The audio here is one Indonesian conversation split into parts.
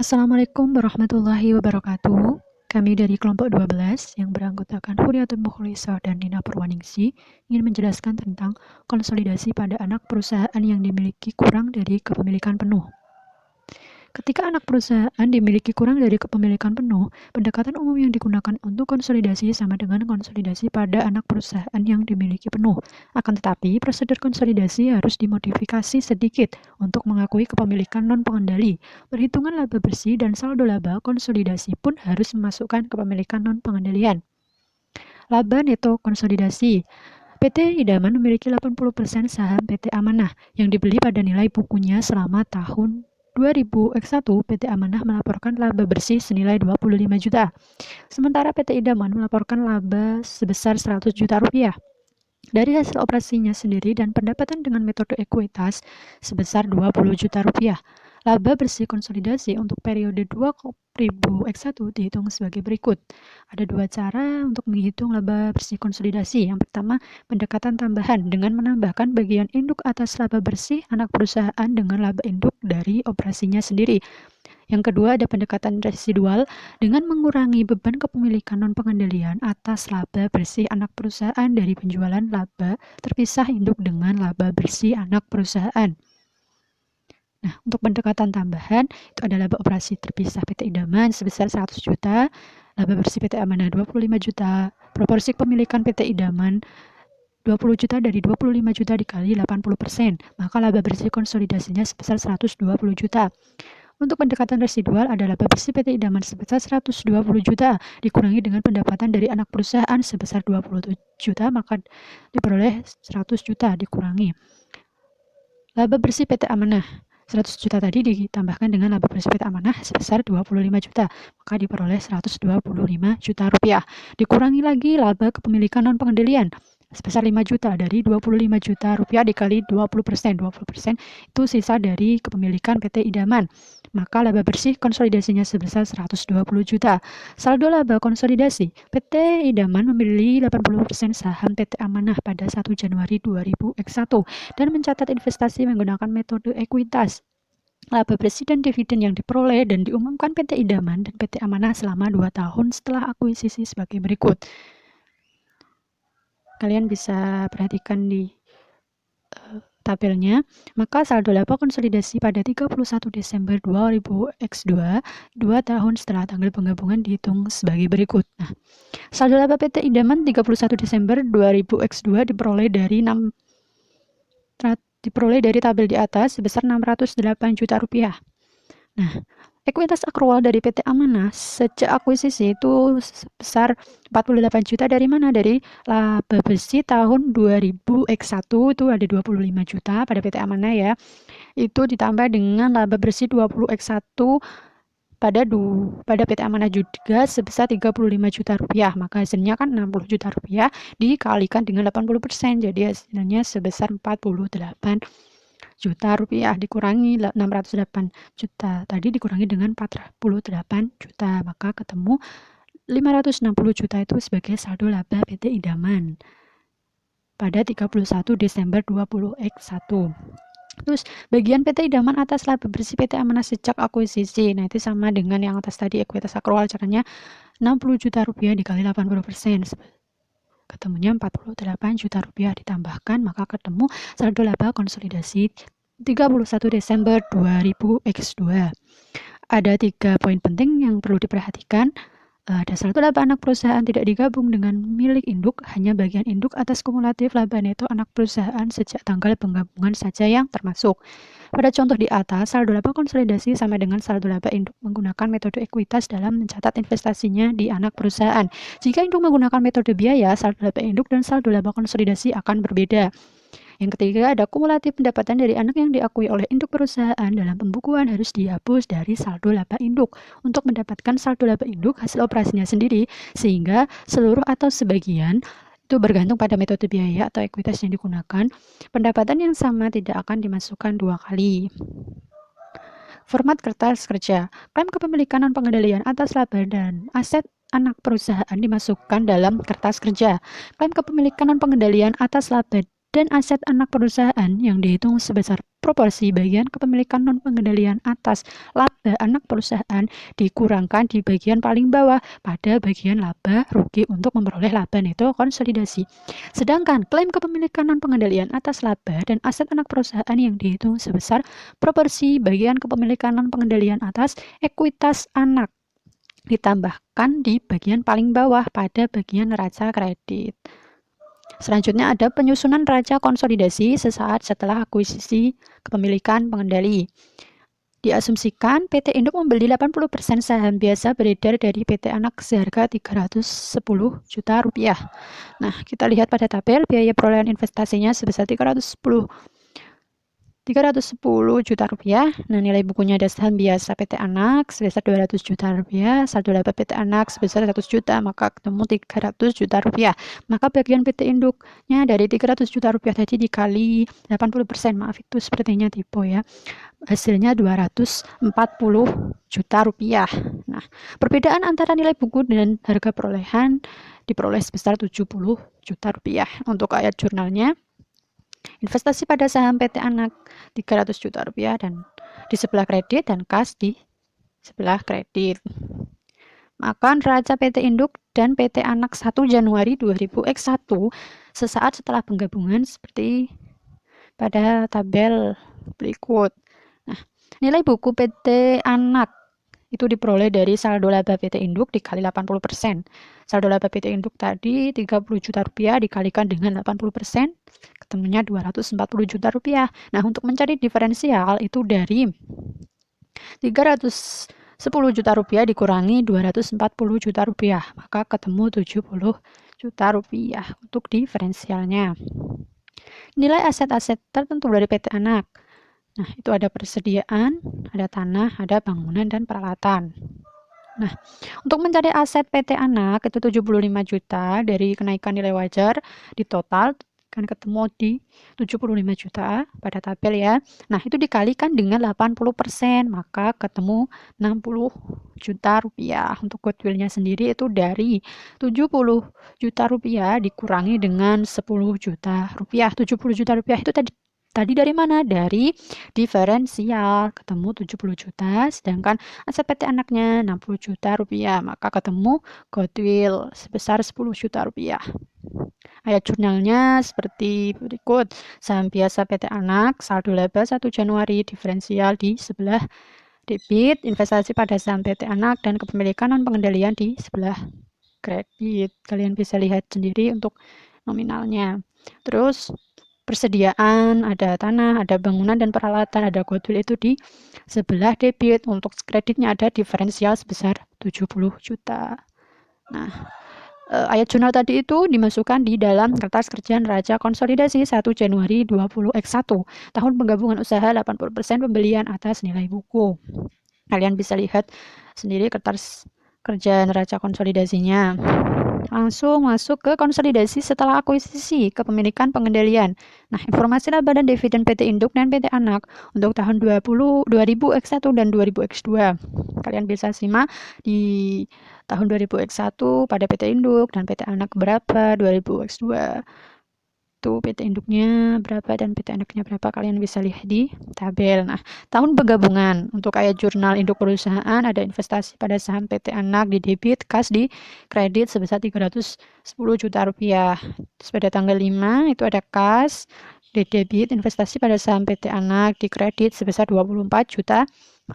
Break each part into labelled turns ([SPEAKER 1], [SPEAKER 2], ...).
[SPEAKER 1] Assalamualaikum warahmatullahi wabarakatuh. Kami dari kelompok 12 yang beranggotakan Huriatun Mukhlisah dan Nina Purwaningsi ingin menjelaskan tentang konsolidasi pada anak perusahaan yang dimiliki kurang dari kepemilikan penuh. Ketika anak perusahaan dimiliki kurang dari kepemilikan penuh, pendekatan umum yang digunakan untuk konsolidasi sama dengan konsolidasi pada anak perusahaan yang dimiliki penuh. Akan tetapi, prosedur konsolidasi harus dimodifikasi sedikit untuk mengakui kepemilikan non-pengendali. Perhitungan laba bersih dan saldo laba konsolidasi pun harus memasukkan kepemilikan non-pengendalian. Laba neto konsolidasi. PT Idaman memiliki 80% saham PT Amanah yang dibeli pada nilai bukunya selama tahun 2000 PT Amanah melaporkan laba bersih senilai 25 juta. Sementara PT Idaman melaporkan laba sebesar 100 juta rupiah. Dari hasil operasinya sendiri dan pendapatan dengan metode ekuitas sebesar 20 juta rupiah. Laba bersih konsolidasi untuk periode 2000X1 dihitung sebagai berikut. Ada dua cara untuk menghitung laba bersih konsolidasi. Yang pertama, pendekatan tambahan dengan menambahkan bagian induk atas laba bersih anak perusahaan dengan laba induk dari operasinya sendiri. Yang kedua, ada pendekatan residual dengan mengurangi beban kepemilikan non-pengendalian atas laba bersih anak perusahaan dari penjualan laba terpisah induk dengan laba bersih anak perusahaan. Nah, untuk pendekatan tambahan, itu ada laba operasi terpisah PT Idaman sebesar 100 juta, laba bersih PT Amanah 25 juta, proporsi kepemilikan PT Idaman 20 juta dari 25 juta dikali 80%, maka laba bersih konsolidasinya sebesar 120 juta. Untuk pendekatan residual ada laba bersih PT Idaman sebesar 120 juta dikurangi dengan pendapatan dari anak perusahaan sebesar 20 juta, maka diperoleh 100 juta dikurangi laba bersih PT Amanah 100 juta tadi ditambahkan dengan laba bersih PT Amanah sebesar 25 juta, maka diperoleh 125 juta rupiah. Dikurangi lagi laba kepemilikan non-pengendalian sebesar 5 juta dari 25 juta rupiah dikali 20%. 20% itu sisa dari kepemilikan PT Idaman. Maka laba bersih konsolidasinya sebesar 120 juta. Saldo laba konsolidasi. PT Idaman membeli 80% saham PT Amanah pada 1 Januari 2000X1 dan mencatat investasi menggunakan metode ekuitas. Laba bersih dan dividen yang diperoleh dan diumumkan PT Idaman dan PT Amanah selama 2 tahun setelah akuisisi sebagai berikut. Kalian bisa perhatikan di tabelnya. Maka saldo laba konsolidasi pada 31 Desember 2000X2 2 tahun setelah tanggal penggabungan dihitung sebagai berikut. Nah, saldo laba PT Idaman 31 Desember 2000X2 diperoleh dari tabel di atas sebesar 608 juta rupiah. Nah, ekuitas akrual dari PT Amanah sejak akuisisi itu sebesar 48 juta dari mana? Dari laba bersih tahun 2000X1 itu ada 25 juta pada PT Amanah ya. Itu ditambah dengan laba bersih 20X1 pada PT Amanah juga sebesar 35 juta rupiah. Maka hasilnya kan 60 juta rupiah dikalikan dengan 80%. Jadi hasilnya sebesar 48 juta rupiah dikurangi 608 juta tadi dikurangi dengan 48 juta, maka ketemu 560 juta itu sebagai saldo laba PT Idaman pada 31 Desember 20X1. Terus bagian PT Idaman atas laba bersih PT Amanah sejak akuisisi. Nah, itu sama dengan yang atas tadi ekuitas akrual, caranya 60 juta rupiah dikali 80%. Ketemunya 48 juta rupiah ditambahkan, maka ketemu saldo laba konsolidasi 31 Desember 2000X2. Ada 3 poin penting yang perlu diperhatikan. Ada saldo laba anak perusahaan tidak digabung dengan milik induk, hanya bagian induk atas kumulatif laba neto anak perusahaan sejak tanggal penggabungan saja yang termasuk. Pada contoh di atas, saldo laba konsolidasi sama dengan saldo laba induk menggunakan metode ekuitas dalam mencatat investasinya di anak perusahaan. Jika induk menggunakan metode biaya, saldo laba induk dan saldo laba konsolidasi akan berbeda. Yang ketiga, ada kumulatif pendapatan dari anak yang diakui oleh induk perusahaan dalam pembukuan harus dihapus dari saldo laba induk untuk mendapatkan saldo laba induk hasil operasinya sendiri, sehingga seluruh atau sebagian itu bergantung pada metode biaya atau ekuitas yang digunakan. Pendapatan yang sama tidak akan dimasukkan 2 kali. Format kertas kerja. Klaim kepemilikan non-pengendalian atas laba dan aset anak perusahaan dimasukkan dalam kertas kerja. Klaim kepemilikan non-pengendalian atas laba dan aset anak perusahaan yang dihitung sebesar proporsi bagian kepemilikan non-pengendalian atas laba anak perusahaan dikurangkan di bagian paling bawah pada bagian laba rugi untuk memperoleh laba neto konsolidasi. Sedangkan klaim kepemilikan non-pengendalian atas laba dan aset anak perusahaan yang dihitung sebesar proporsi bagian kepemilikan non-pengendalian atas ekuitas anak ditambahkan di bagian paling bawah pada bagian neraca kredit. Selanjutnya ada penyusunan neraca konsolidasi sesaat setelah akuisisi kepemilikan pengendali. Diasumsikan PT Induk membeli 80% saham biasa beredar dari PT Anak seharga 310 juta rupiah. Nah, kita lihat pada tabel biaya perolehan investasinya sebesar 310 juta rupiah. Nah, nilai bukunya ada saham biasa PT Anak sebesar 200 juta rupiah, saldo laba PT Anak sebesar 100 juta, maka ketemu 300 juta rupiah. Maka bagian PT Induknya dari 300 juta rupiah tadi dikali 80%, maaf itu sepertinya typo ya. Hasilnya 240 juta rupiah. Nah, perbedaan antara nilai buku dan harga perolehan diperoleh sebesar 70 juta rupiah. Untuk ayat jurnalnya, investasi pada saham PT Anak 300 juta rupiah dan di sebelah kredit dan kas di sebelah kredit. Maka neraca PT Induk dan PT Anak 1 Januari 2000X1 sesaat setelah penggabungan seperti pada tabel berikut. Nah, nilai buku PT Anak itu diperoleh dari saldo laba PT Induk dikali 80%. Saldo laba PT Induk tadi 30 juta rupiah dikalikan dengan 80%, ketemunya 240 juta rupiah. Nah, untuk mencari diferensial itu dari 310 juta rupiah dikurangi 240 juta rupiah, maka ketemu 70 juta rupiah untuk diferensialnya. Nilai aset-aset tertentu dari PT Anak. Nah, itu ada persediaan, ada tanah, ada bangunan, dan peralatan. Nah, untuk mencari aset PT Anak itu 75 juta dari kenaikan nilai wajar di total kan ketemu di 75 juta pada tabel ya. Nah, itu dikalikan dengan 80%, maka ketemu 60 juta rupiah. Untuk goodwill-nya sendiri itu dari 70 juta rupiah dikurangi dengan 10 juta rupiah. 70 juta rupiah itu tadi dari mana? Dari diferensial, ketemu 70 juta, sedangkan aset PT Anaknya 60 juta rupiah, maka ketemu goodwill sebesar 10 juta rupiah. Ayat jurnalnya seperti berikut. Saham biasa PT Anak, saldo laba 1 Januari, diferensial di sebelah debit, investasi pada saham PT Anak, dan kepemilikan non-pengendalian di sebelah kredit. Kalian bisa lihat sendiri untuk nominalnya. Terus persediaan, ada tanah, ada bangunan dan peralatan, ada goodwill itu di sebelah debit. Untuk kreditnya ada diferensial sebesar 70 juta. Nah, ayat jurnal tadi itu dimasukkan di dalam kertas kerja neraca konsolidasi 1 Januari 20X1. Tahun penggabungan usaha 80% pembelian atas nilai buku. Kalian bisa lihat sendiri kertas kerja neraca konsolidasinya. Langsung masuk ke konsolidasi setelah akuisisi kepemilikan pengendalian. Nah, informasi laba dan dividen PT Induk dan PT Anak untuk tahun 2000X1 dan 2000X2. Kalian bisa simak di tahun 2000X1 pada PT Induk dan PT Anak berapa, 2000X2 itu PT Induknya berapa dan PT Anaknya berapa, kalian bisa lihat di tabel. Nah, tahun penggabungan untuk ayat jurnal induk perusahaan ada investasi pada saham PT Anak di debit, kas di kredit sebesar 310 juta rupiah. Terus pada tanggal 5 itu ada kas di debit, investasi pada saham PT Anak di kredit sebesar 24 juta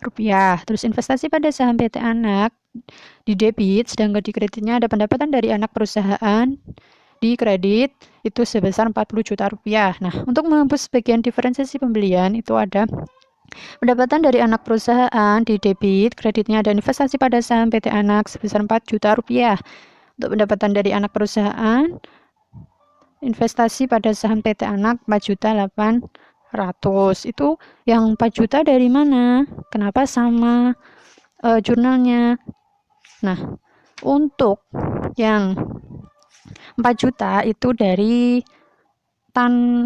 [SPEAKER 1] rupiah. Terus investasi pada saham PT Anak di debit, sedangkan di kreditnya ada pendapatan dari anak perusahaan di kredit itu sebesar 40 juta rupiah. Nah, untuk menghapus bagian diferensiasi pembelian itu ada pendapatan dari anak perusahaan di debit, kreditnya ada investasi pada saham PT Anak sebesar 4 juta rupiah. Untuk pendapatan dari anak perusahaan, investasi pada saham PT Anak 4.800.000. Itu yang 4 juta dari mana? Kenapa sama jurnalnya? Nah, untuk yang 4 juta itu dari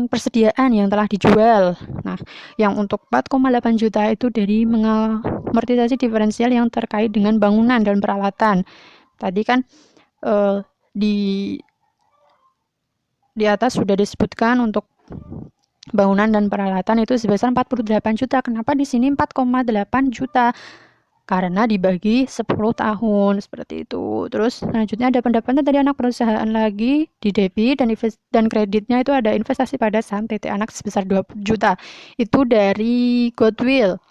[SPEAKER 1] persediaan yang telah dijual. Nah, yang untuk 4,8 juta itu dari mengamortisasi diferensial yang terkait dengan bangunan dan peralatan. Tadi kan di atas sudah disebutkan untuk bangunan dan peralatan itu sebesar 48 juta. Kenapa di sini 4,8 juta? Karena dibagi 10 tahun seperti itu. Terus selanjutnya ada pendapatan dari anak perusahaan lagi di debit dan kreditnya itu ada investasi pada saham PT Anak sebesar 20 juta. Itu dari goodwill.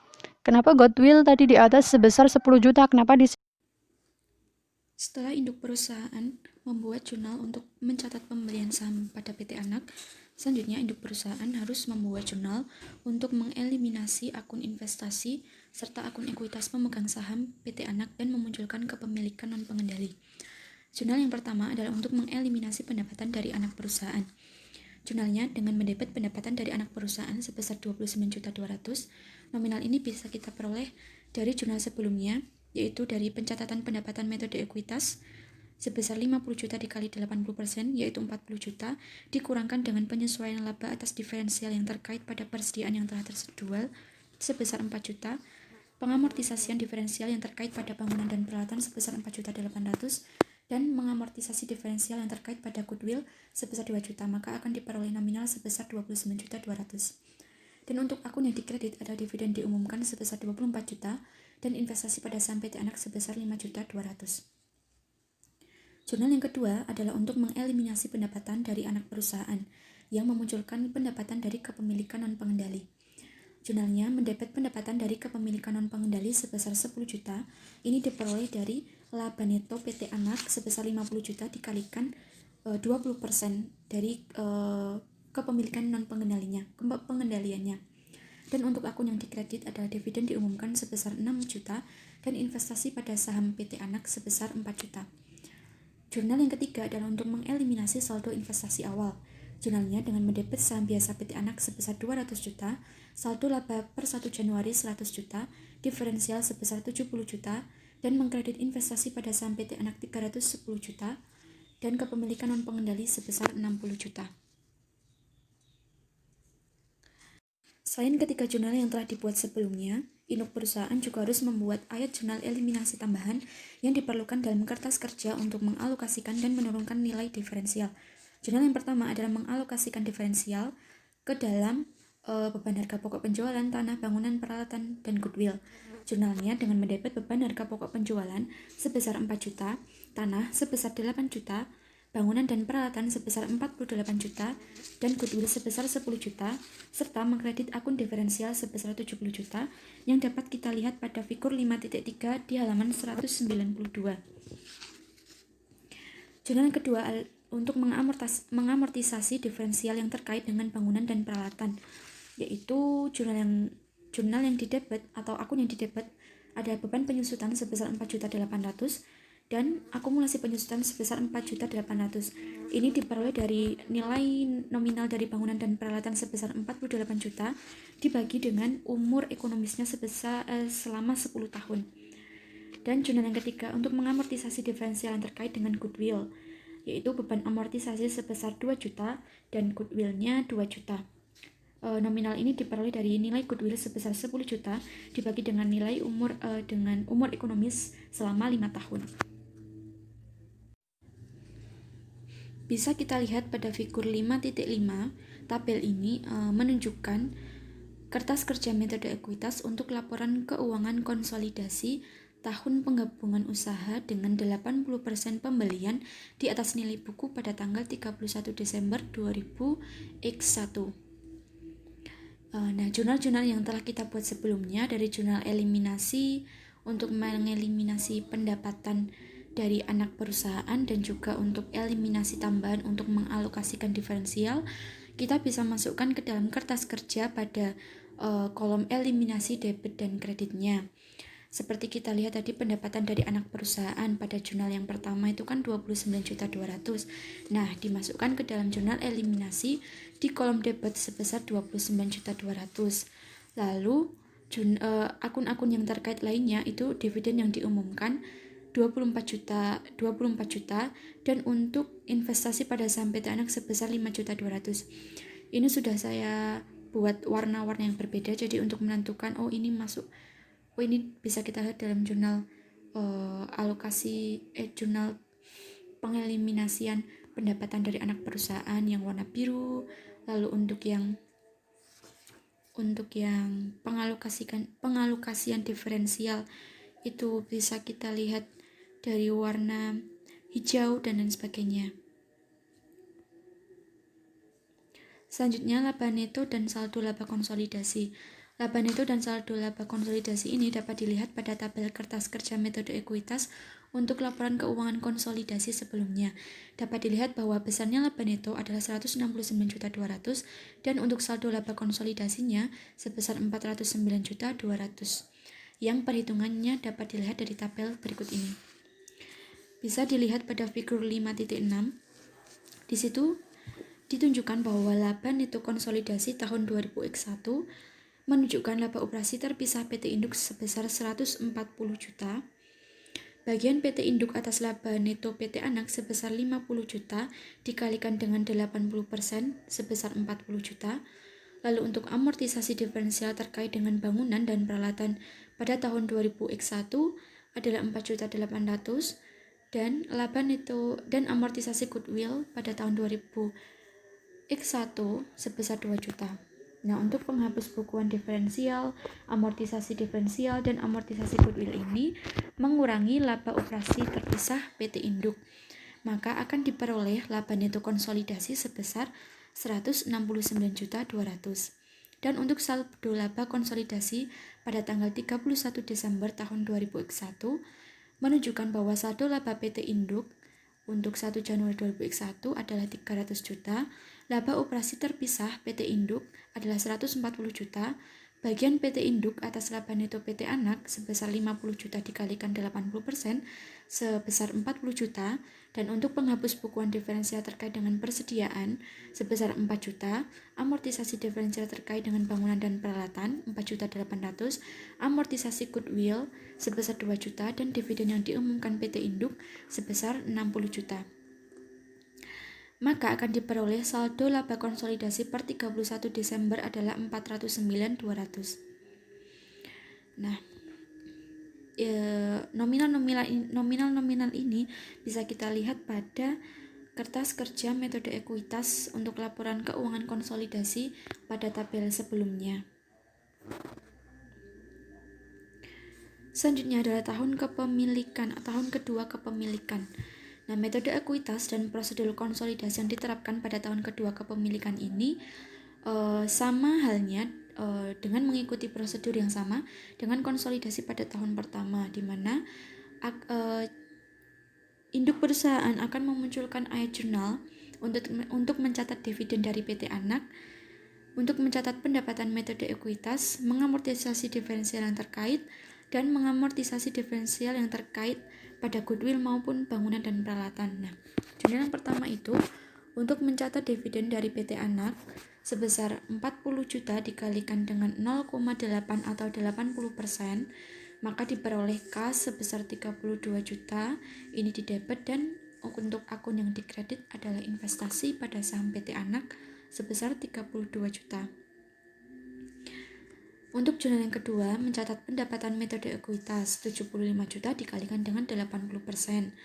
[SPEAKER 1] Kenapa goodwill tadi di atas sebesar 10 juta? Kenapa di
[SPEAKER 2] Setelah induk perusahaan membuat jurnal untuk mencatat pembelian saham pada PT Anak, selanjutnya induk perusahaan harus membuat jurnal untuk mengeliminasi akun investasi serta akun ekuitas pemegang saham PT Anak dan memunculkan kepemilikan non-pengendali. Jurnal yang pertama adalah untuk mengeliminasi pendapatan dari anak perusahaan. Jurnalnya dengan mendebit pendapatan dari anak perusahaan sebesar 29.200.000. Nominal ini bisa kita peroleh dari jurnal sebelumnya, yaitu dari pencatatan pendapatan metode ekuitas sebesar 50 juta dikali 80%, yaitu 40 juta, dikurangkan dengan penyesuaian laba atas diferensial yang terkait pada persediaan yang telah terjual sebesar 4 juta, pengamortisasian diferensial yang terkait pada bangunan dan peralatan sebesar 4.800.000, dan mengamortisasi diferensial yang terkait pada goodwill sebesar 2 juta, maka akan diperoleh nominal sebesar 29.200.000. Dan untuk akun yang dikredit ada dividen diumumkan sebesar 24 juta dan investasi pada saham PT Anak sebesar 5.200.000. Jurnal yang kedua adalah untuk mengeliminasi pendapatan dari anak perusahaan yang memunculkan pendapatan dari kepemilikan non-pengendali. Jurnalnya mendebit pendapatan dari kepemilikan non-pengendali sebesar 10 juta. Ini diperoleh dari laba neto PT Anak sebesar 50 juta dikalikan 20% dari kepemilikan pengendaliannya. Dan untuk akun yang dikredit adalah dividen diumumkan sebesar 6 juta dan investasi pada saham PT Anak sebesar 4 juta. Jurnal yang ketiga adalah untuk mengeliminasi saldo investasi awal. Jurnalnya dengan mendebit saham biasa PT Anak sebesar 200 juta, saldo laba per 1 Januari 100 juta, diferensial sebesar 70 juta, dan mengkredit investasi pada saham PT Anak 310 juta, dan kepemilikan non-pengendali sebesar 60 juta. Selain ketiga jurnal yang telah dibuat sebelumnya, induk perusahaan juga harus membuat ayat jurnal eliminasi tambahan yang diperlukan dalam kertas kerja untuk mengalokasikan dan menurunkan nilai diferensial. Jurnal yang pertama adalah mengalokasikan diferensial ke dalam beban harga pokok penjualan, tanah, bangunan, peralatan, dan goodwill. Jurnalnya dengan mendebit beban harga pokok penjualan sebesar 4 juta, tanah sebesar 8 juta, bangunan dan peralatan sebesar 48 juta, dan goodwill sebesar 10 juta, serta mengkredit akun diferensial sebesar 70 juta yang dapat kita lihat pada figur 5.3 di halaman 192. Jurnal yang kedua untuk mengamortisasi diferensial yang terkait dengan bangunan dan peralatan, yaitu jurnal yang didebet atau akun yang didebet ada beban penyusutan sebesar 4.800.000 dan akumulasi penyusutan sebesar 4.800.000. Ini diperoleh dari nilai nominal dari bangunan dan peralatan sebesar 48 juta dibagi dengan umur ekonomisnya sebesar selama 10 tahun. Dan jurnal yang ketiga untuk mengamortisasi diferensial yang terkait dengan goodwill, yaitu beban amortisasi sebesar 2 juta dan goodwillnya 2 juta. Nominal ini diperoleh dari nilai goodwill sebesar 10 juta dibagi dengan nilai umur ekonomis selama 5 tahun. Bisa kita lihat pada figur 5.5, tabel ini menunjukkan kertas kerja metode ekuitas untuk laporan keuangan konsolidasi tahun penggabungan usaha dengan 80% pembelian di atas nilai buku pada tanggal 31 Desember 2000X1. Nah, jurnal-jurnal yang telah kita buat sebelumnya dari jurnal eliminasi untuk mengeliminasi pendapatan dari anak perusahaan dan juga untuk eliminasi tambahan untuk mengalokasikan diferensial, kita bisa masukkan ke dalam kertas kerja pada kolom eliminasi debit dan kreditnya. Seperti kita lihat tadi pendapatan dari anak perusahaan pada jurnal yang pertama itu kan 29.200.000. Nah, dimasukkan ke dalam jurnal eliminasi di kolom debit sebesar 29.200.000. Lalu akun-akun yang terkait lainnya itu dividen yang diumumkan 24 juta dan untuk investasi pada saham PT Anak sebesar 5.200.000. Ini sudah saya buat warna-warna yang berbeda, jadi untuk menentukan ini bisa kita lihat dalam jurnal jurnal pengeliminasian pendapatan dari anak perusahaan yang warna biru, Lalu untuk yang pengalokasian diferensial itu bisa kita lihat dari warna hijau dan lain sebagainya. Selanjutnya laba neto dan saldo laba konsolidasi. Laba neto dan saldo laba konsolidasi ini dapat dilihat pada tabel kertas kerja metode ekuitas untuk laporan keuangan konsolidasi sebelumnya. Dapat dilihat bahwa besarnya laba neto adalah 169.200 dan untuk saldo laba konsolidasinya sebesar 409.200. Yang perhitungannya dapat dilihat dari tabel berikut ini. Bisa dilihat pada figur 5.6. Di situ ditunjukkan bahwa laba neto konsolidasi tahun 2001 menunjukkan laba operasi terpisah PT Induk sebesar 140 juta. Bagian PT Induk atas laba neto PT Anak sebesar 50 juta dikalikan dengan 80% sebesar 40 juta. Lalu untuk amortisasi diferensial terkait dengan bangunan dan peralatan pada tahun 2001 adalah 4.800.000 dan laba neto dan amortisasi goodwill pada tahun 2000 X1 sebesar 2 juta. Nah, untuk penghapus bukuan diferensial, amortisasi diferensial, dan amortisasi goodwill ini mengurangi laba operasi terpisah PT Induk, maka akan diperoleh laba neto konsolidasi sebesar 169.200. Dan untuk saldo laba konsolidasi pada tanggal 31 Desember tahun 2001 menunjukkan bahwa saldo laba PT Induk untuk 1 Januari 2001 adalah 300 juta, laba operasi terpisah PT Induk adalah 140 juta, bagian PT Induk atas laba neto PT Anak sebesar 50 juta dikalikan 80% sebesar 40 juta, dan untuk penghapus bukuan diferensial terkait dengan persediaan sebesar 4 juta, amortisasi diferensial terkait dengan bangunan dan peralatan 4.800.000, amortisasi goodwill sebesar 2 juta, dan dividen yang diumumkan PT Induk sebesar 60 juta. Maka akan diperoleh saldo laba konsolidasi per 31 Desember adalah 409.200. Nah, nominal-nominal ini bisa kita lihat pada kertas kerja metode ekuitas untuk laporan keuangan konsolidasi pada tabel sebelumnya. Selanjutnya adalah tahun kedua kepemilikan. Nah, metode ekuitas dan prosedur konsolidasi yang diterapkan pada tahun kedua kepemilikan ini sama halnya dengan mengikuti prosedur yang sama dengan konsolidasi pada tahun pertama, di mana induk perusahaan akan memunculkan ayat jurnal untuk mencatat dividen dari PT Anak, untuk mencatat pendapatan metode ekuitas, mengamortisasi diferensial yang terkait, dan mengamortisasi diferensial yang terkait pada goodwill maupun bangunan dan peralatan. Nah, jurnal yang pertama itu untuk mencatat dividen dari PT Anak sebesar 40 juta dikalikan dengan 0,8 atau 80%, maka diperoleh kas sebesar 32 juta. Ini didebet, dan untuk akun yang dikredit adalah investasi pada saham PT Anak sebesar 32 juta. Untuk jurnal yang kedua, mencatat pendapatan metode ekuitas 75 juta dikalikan dengan 80%.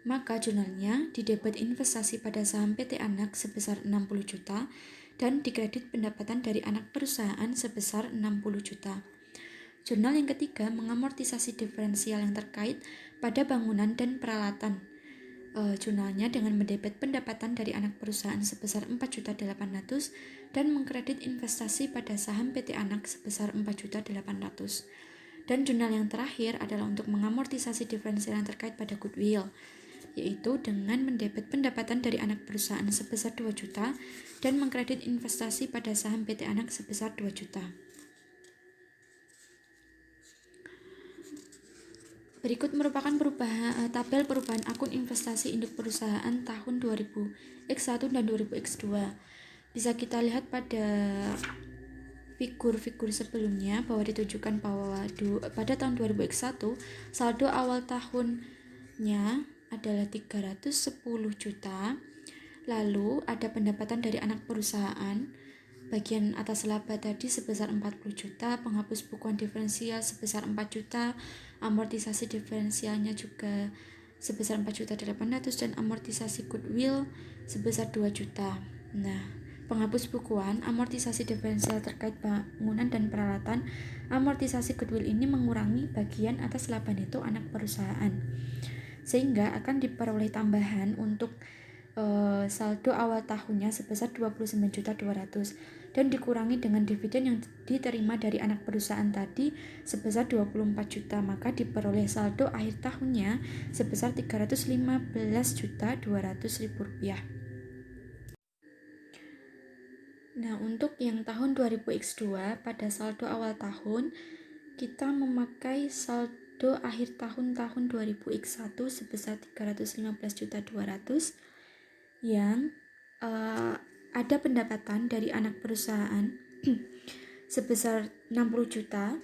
[SPEAKER 2] Maka jurnalnya didebet investasi pada saham PT Anak sebesar 60 juta dan dikredit pendapatan dari anak perusahaan sebesar 60 juta. Jurnal yang ketiga mengamortisasi diferensial yang terkait pada bangunan dan peralatan. Jurnalnya dengan mendebet pendapatan dari anak perusahaan sebesar 4.800 dan mengkredit investasi pada saham PT Anak sebesar 4.800. Dan jurnal yang terakhir adalah untuk mengamortisasi diferensial yang terkait pada goodwill, yaitu dengan mendebet pendapatan dari anak perusahaan sebesar 2 juta dan mengkredit investasi pada saham PT Anak sebesar 2 juta. Berikut merupakan tabel perubahan akun investasi induk perusahaan tahun 2000 X1 dan 2000 X2. Bisa kita lihat pada figur-figur sebelumnya bahwa ditunjukkan bahwa pada tahun 2000 X1 saldo awal tahunnya adalah 310 juta. Lalu ada pendapatan dari anak perusahaan bagian atas laba tadi sebesar 40 juta, penghapus bukuan diferensial sebesar 4 juta, amortisasi diferensialnya juga sebesar 4.800.000 dan amortisasi goodwill sebesar 2 juta. Nah, penghapus bukuan, amortisasi diferensial terkait bangunan dan peralatan, amortisasi goodwill ini mengurangi bagian atas laba neto anak perusahaan, sehingga akan diperoleh tambahan untuk saldo awal tahunnya sebesar 29.200.000 dan dikurangi dengan dividen yang diterima dari anak perusahaan tadi sebesar 24 juta, maka diperoleh saldo akhir tahunnya sebesar 315.200.000 rupiah. Nah, untuk yang tahun 2000X2 pada saldo awal tahun kita memakai saldo akhir tahun 2000X1 sebesar 315.200.000 yang ada pendapatan dari anak perusahaan sebesar 60 juta,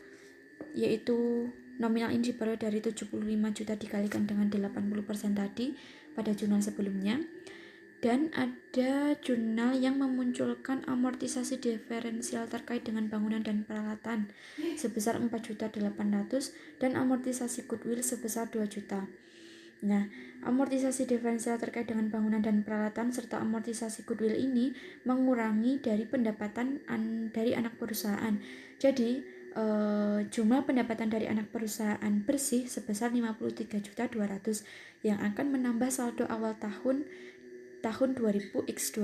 [SPEAKER 2] yaitu nominal ini diperoleh dari 75 juta dikalikan dengan 80% tadi pada jurnal sebelumnya. Dan ada jurnal yang memunculkan amortisasi diferensial terkait dengan bangunan dan peralatan sebesar 4.800.000 dan amortisasi goodwill sebesar 2 juta. Nah, amortisasi diferensial terkait dengan bangunan dan peralatan serta amortisasi goodwill ini mengurangi dari pendapatan dari anak perusahaan. Jadi, jumlah pendapatan dari anak perusahaan bersih sebesar 53.200.000 yang akan menambah saldo awal tahun 2000X2.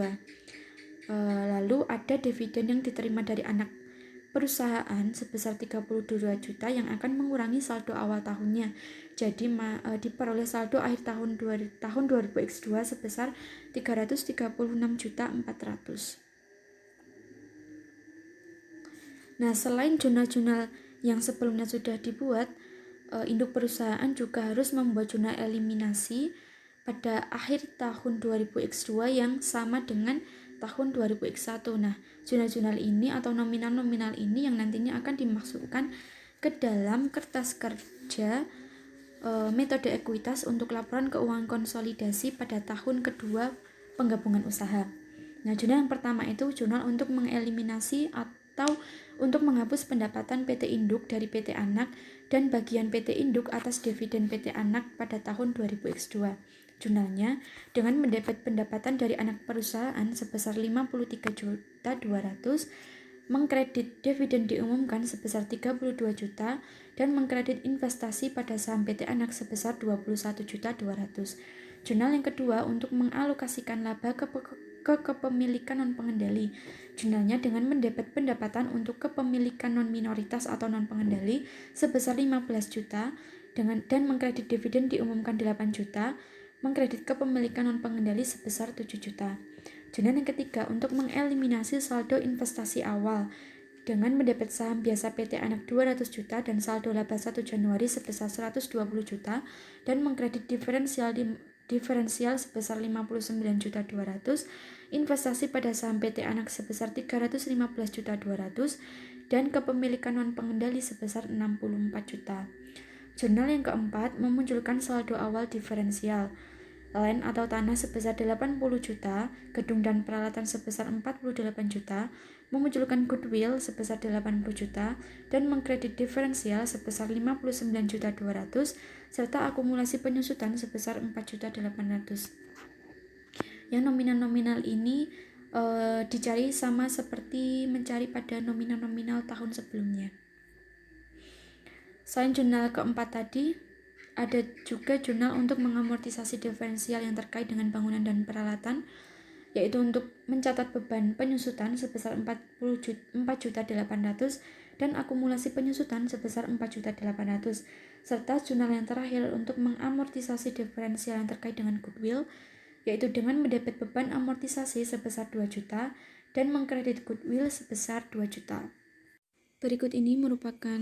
[SPEAKER 2] Lalu ada dividen yang diterima dari anak perusahaan sebesar 32 juta yang akan mengurangi saldo awal tahunnya. Jadi diperoleh saldo akhir tahun 2000X2 sebesar 336.400.000. Nah, selain jurnal-jurnal yang sebelumnya sudah dibuat, induk perusahaan juga harus membuat jurnal eliminasi pada akhir tahun 2000X2 yang sama dengan tahun 2000X1. Nah, jurnal-jurnal ini atau nominal-nominal ini yang nantinya akan dimasukkan ke dalam kertas kerja metode ekuitas untuk laporan keuangan konsolidasi pada tahun kedua penggabungan usaha. Nah, jurnal yang pertama itu jurnal untuk mengeliminasi atau untuk menghapus pendapatan PT Induk dari PT Anak dan bagian PT Induk atas dividen PT Anak pada tahun 2000X2. Jurnalnya dengan mendapat pendapatan dari anak perusahaan sebesar 53.200.000, mengkredit dividen diumumkan sebesar 32 juta dan mengkredit investasi pada saham PT Anak sebesar 21.200.000. Jurnal yang kedua untuk mengalokasikan laba ke kepemilikan non-pengendali. Jurnalnya dengan mendapat pendapatan untuk kepemilikan non-minoritas atau non-pengendali sebesar 15 juta dan mengkredit dividen diumumkan 8 juta, mengkredit kepemilikan non-pengendali sebesar 7 juta. Jurnal yang ketiga untuk mengeliminasi saldo investasi awal dengan mendapat saham biasa PT Anak 200 juta dan saldo laba 1 Januari sebesar 120 juta dan mengkredit diferensial sebesar 59.200.000, investasi pada saham PT Anak sebesar 315.200.000 dan kepemilikan non-pengendali sebesar 64 juta. Jurnal yang keempat memunculkan saldo awal diferensial. Land atau tanah sebesar 80 juta, gedung dan peralatan sebesar 48 juta, memunculkan goodwill sebesar 80 juta, dan mengkredit diferensial sebesar 59.200.000, serta akumulasi penyusutan sebesar 4.800.000. Yang nominal-nominal ini dicari sama seperti mencari pada nominal-nominal tahun sebelumnya. Selain jurnal keempat tadi, ada juga jurnal untuk mengamortisasi diferensial yang terkait dengan bangunan dan peralatan, yaitu untuk mencatat beban penyusutan sebesar 4.800.000 dan akumulasi penyusutan sebesar 4.800.000, serta jurnal yang terakhir untuk mengamortisasi diferensial yang terkait dengan goodwill, yaitu dengan mendapat beban amortisasi sebesar 2 juta dan mengkredit goodwill sebesar 2 juta. Berikut ini merupakan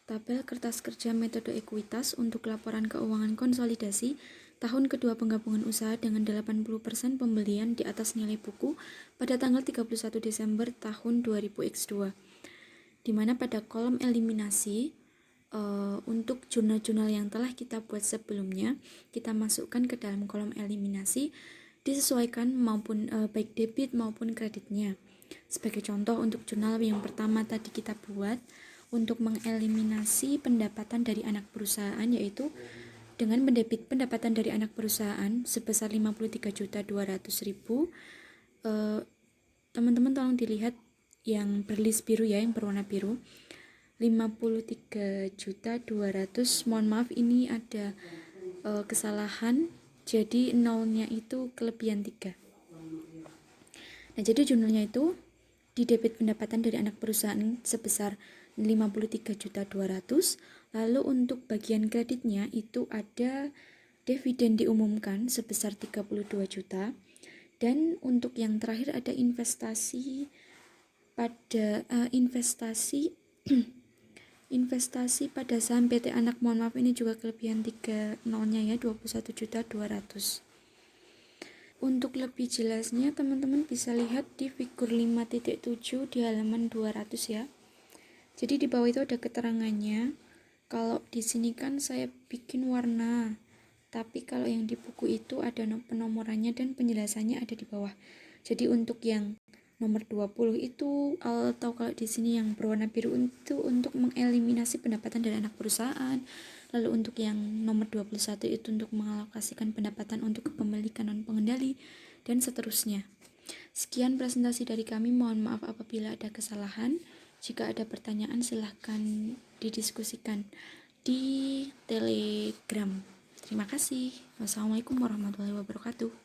[SPEAKER 2] tabel kertas kerja metode ekuitas untuk laporan keuangan konsolidasi tahun kedua penggabungan usaha dengan 80% pembelian di atas nilai buku pada tanggal 31 Desember tahun 2000X2, di mana pada kolom eliminasi untuk jurnal-jurnal yang telah kita buat sebelumnya kita masukkan ke dalam kolom eliminasi, disesuaikan maupun baik debit maupun kreditnya. Sebagai contoh untuk jurnal yang pertama tadi kita buat untuk mengeliminasi pendapatan dari anak perusahaan, yaitu dengan mendebit pendapatan dari anak perusahaan sebesar 53.200.000, teman-teman tolong dilihat yang berlist biru ya, yang berwarna biru. 53.200.000, mohon maaf ini ada kesalahan, jadi nolnya itu kelebihan 3. Nah, jadi jurnalnya itu di debit pendapatan dari anak perusahaan sebesar 53.200.000, lalu untuk bagian kreditnya itu ada dividen diumumkan sebesar 32 juta, dan untuk yang terakhir ada investasi pada investasi pada saham PT Anak, mohon maaf ini juga kelebihan 3 nolnya ya, 21.200.000. Untuk lebih jelasnya teman-teman bisa lihat di figur 5.7 di halaman 200 ya. Jadi di bawah itu ada keterangannya. Kalau di sini kan saya bikin warna, tapi kalau yang di buku itu ada penomorannya dan penjelasannya ada di bawah. Jadi untuk yang nomor 20 itu, atau kalau di sini yang berwarna biru itu untuk mengeliminasi pendapatan dari anak perusahaan. Lalu untuk yang nomor 21 itu untuk mengalokasikan pendapatan untuk kepemilikan non pengendali, dan seterusnya. Sekian presentasi dari kami, mohon maaf apabila ada kesalahan. Jika ada pertanyaan silahkan didiskusikan di Telegram. Terima kasih. Wassalamualaikum warahmatullahi wabarakatuh.